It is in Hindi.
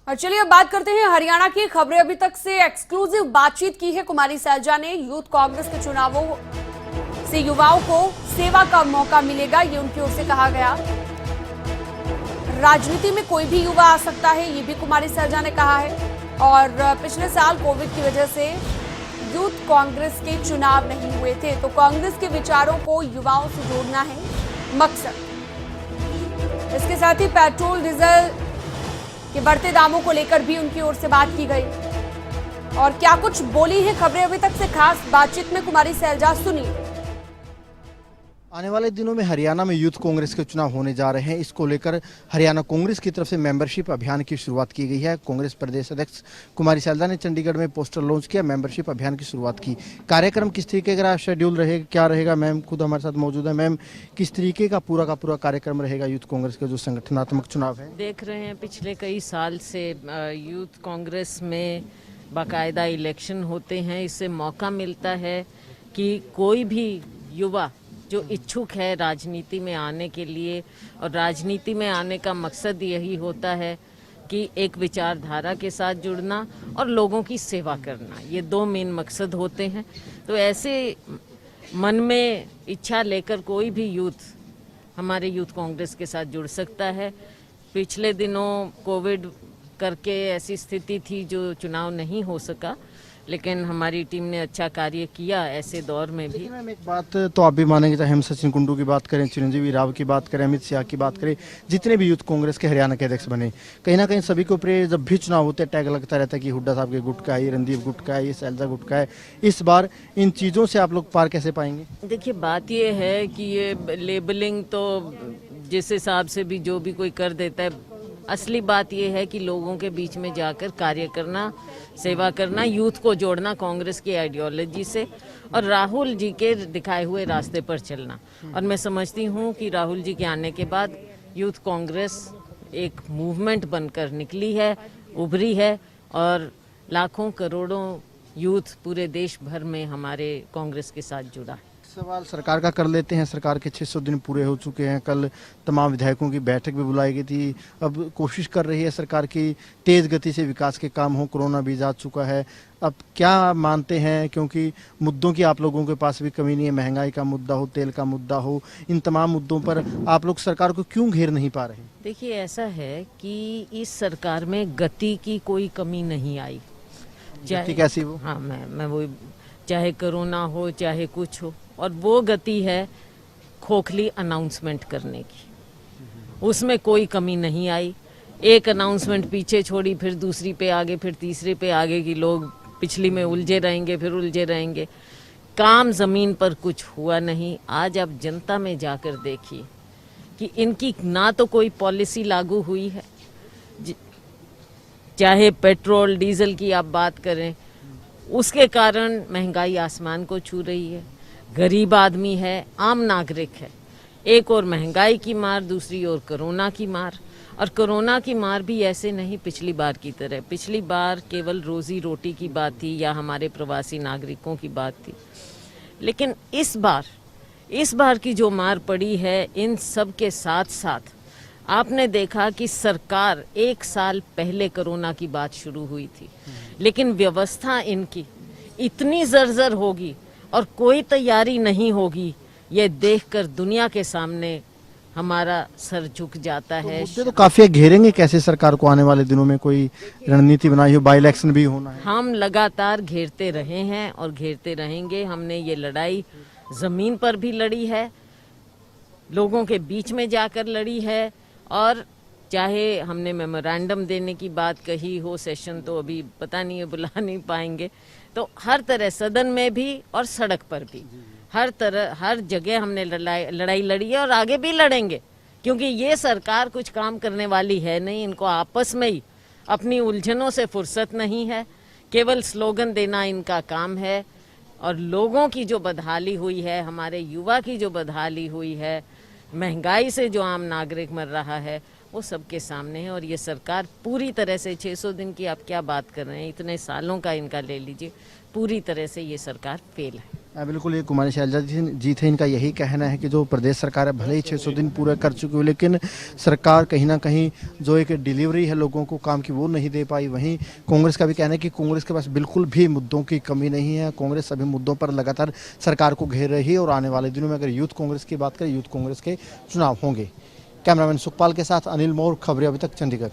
और चलिए अब बात करते हैं हरियाणा की खबरें। अभी तक से एक्सक्लूसिव बातचीत की है कुमारी सैलजा ने। यूथ कांग्रेस के चुनावों से युवाओं को सेवा का मौका मिलेगा, ये उनकी ओर से कहा गया। राजनीति में कोई भी युवा आ सकता है, ये भी कुमारी सैलजा ने कहा है। और पिछले साल कोविड की वजह से यूथ कांग्रेस के चुनाव नहीं हुए थे, तो कांग्रेस के विचारों को युवाओं से जोड़ना है मकसद। इसके साथ ही पेट्रोल डीजल के बढ़ते दामों को लेकर भी उनकी ओर से बात की गई। और क्या कुछ बोली है खबरें अभी तक से खास बातचीत में कुमारी सैलजा, सुनिए। आने वाले दिनों में हरियाणा में यूथ कांग्रेस के चुनाव होने जा रहे हैं। इसको लेकर हरियाणा कांग्रेस की तरफ से मेंबरशिप अभियान की शुरुआत की गई है। कांग्रेस प्रदेश अध्यक्ष कुमारी सैलजा ने चंडीगढ़ में पोस्टर लॉन्च किया, मेंबरशिप अभियान की शुरुआत की। कार्यक्रम किस तरीके का शेड्यूल रहेगा, क्या रहेगा, मैम खुद हमारे साथ मौजूद है। मैम, किस तरीके का पूरा कार्यक्रम रहेगा यूथ कांग्रेस के जो संगठनात्मक चुनाव है? देख रहे हैं पिछले कई साल से यूथ कांग्रेस में बाकायदा इलेक्शन होते हैं। इससे मौका मिलता है कि कोई भी युवा जो इच्छुक है राजनीति में आने के लिए, और राजनीति में आने का मकसद यही होता है कि एक विचारधारा के साथ जुड़ना और लोगों की सेवा करना, ये दो मेन मकसद होते हैं। तो ऐसे मन में इच्छा लेकर कोई भी यूथ हमारे यूथ कांग्रेस के साथ जुड़ सकता है। पिछले दिनों कोविड करके ऐसी स्थिति थी जो चुनाव नहीं हो सका, लेकिन हमारी टीम ने अच्छा कार्य किया ऐसे दौर में भी। मैम, एक बात तो आप भी मानेंगे, चाहे हम सचिन कुंडू की बात करें, चिरंजीवी राव की बात करें, अमित शाह की बात करें, जितने भी यूथ कांग्रेस के हरियाणा के अध्यक्ष बने, कहीं ना कहीं सभी को ऊपर जब भी चुनाव होते हैं टैग लगता रहता है कि हुड्डा साहब के गुट का है, ये रणदीप गुट का है, ये सैलजा गुट का है। इस बार इन चीज़ों से आप लोग पार कैसे पाएंगे? देखिए, बात ये है कि ये लेबलिंग तो जिस हिसाब से भी जो भी कोई कर देता है, असली बात यह है कि लोगों के बीच में जाकर कार्य करना, सेवा करना, यूथ को जोड़ना कांग्रेस की आइडियोलॉजी से, और राहुल जी के दिखाए हुए रास्ते पर चलना। और मैं समझती हूँ कि राहुल जी के आने के बाद यूथ कांग्रेस एक मूवमेंट बनकर निकली है, उभरी है, और लाखों करोड़ों यूथ पूरे देश भर में हमारे कांग्रेस के साथ जुड़ा है। सवाल सरकार का कर लेते हैं। सरकार के 600 दिन पूरे हो चुके हैं। कल तमाम विधायकों की बैठक भी बुलाई गई थी। अब कोशिश कर रही है सरकार की तेज गति से विकास के काम हो। कोरोना भी जा चुका है। अब क्या मानते हैं, क्योंकि मुद्दों की आप लोगों के पास भी कमी नहीं है, महंगाई का मुद्दा हो, तेल का मुद्दा हो, इन तमाम मुद्दों पर आप लोग सरकार को क्यों घेर नहीं पा रहे? देखिए, ऐसा है कि इस सरकार में गति की कोई कमी नहीं आई। गति कैसी वो? हाँ, मैं वो, चाहे कोरोना हो चाहे कुछ हो, और वो गति है खोखली अनाउंसमेंट करने की, उसमें कोई कमी नहीं आई। एक अनाउंसमेंट पीछे छोड़ी, फिर दूसरी पे आगे, फिर तीसरे पे आगे, कि लोग पिछली में उलझे रहेंगे, फिर उलझे रहेंगे। काम जमीन पर कुछ हुआ नहीं। आज आप जनता में जाकर देखिए कि इनकी ना तो कोई पॉलिसी लागू हुई है, चाहे पेट्रोल डीजल की आप बात करें, उसके कारण महंगाई आसमान को छू रही है। गरीब आदमी है, आम नागरिक है, एक और महंगाई की मार, दूसरी ओर कोरोना की मार। और कोरोना की मार भी ऐसे नहीं पिछली बार की तरह। पिछली बार केवल रोजी रोटी की बात थी या हमारे प्रवासी नागरिकों की बात थी, लेकिन इस बार की जो मार पड़ी है, इन सब के साथ साथ आपने देखा कि सरकार 1 साल पहले कोरोना की बात शुरू हुई थी, लेकिन व्यवस्था इनकी इतनी जर्जर होगी और कोई तैयारी नहीं होगी, ये देखकर दुनिया के सामने हमारा सर झुक जाता है। तो काफी घेरेंगे कैसे सरकार को? आने वाले दिनों में कोई रणनीति बनाई हो? बाई इलेक्शन भी होना है। हम लगातार घेरते रहे हैं और घेरते रहेंगे। हमने ये लड़ाई जमीन पर भी लड़ी है, लोगों के बीच में जाकर लड़ी है, और चाहे हमने मेमोरेंडम देने की बात कही हो, सेशन तो अभी पता नहीं है, बुला नहीं पाएंगे, तो हर तरह सदन में भी और सड़क पर भी हर जगह हमने लड़ाई लड़ी है और आगे भी लड़ेंगे, क्योंकि ये सरकार कुछ काम करने वाली है नहीं। इनको आपस में ही अपनी उलझनों से फुर्सत नहीं है, केवल स्लोगन देना इनका काम है। और लोगों की जो बदहाली हुई है, हमारे युवा की जो बदहाली हुई है, महंगाई से जो आम नागरिक मर रहा है, वो सबके सामने है। और ये सरकार पूरी तरह से 600 दिन की आप क्या बात कर रहे हैं, इतने सालों का इनका ले लीजिए, पूरी तरह से ये सरकार फेल है। बिल्कुल, ये कुमारी शैलजा जी थे, इनका यही कहना है कि जो प्रदेश सरकार है भले ही 600 दिन पूरे कर चुकी हो, लेकिन सरकार कहीं ना कहीं जो एक डिलीवरी है लोगों को काम की वो नहीं दे पाई। वहीं कांग्रेस का भी कहना है कि कांग्रेस के पास बिल्कुल भी मुद्दों की कमी नहीं है, कांग्रेस सभी मुद्दों पर लगातार सरकार को घेर रही है और आने वाले दिनों में अगर यूथ कांग्रेस की बात करें, यूथ कांग्रेस के चुनाव होंगे। कैमरामैन सुखपाल के साथ अनिल मौर्य, खबरें अभी तक, चंडीगढ़।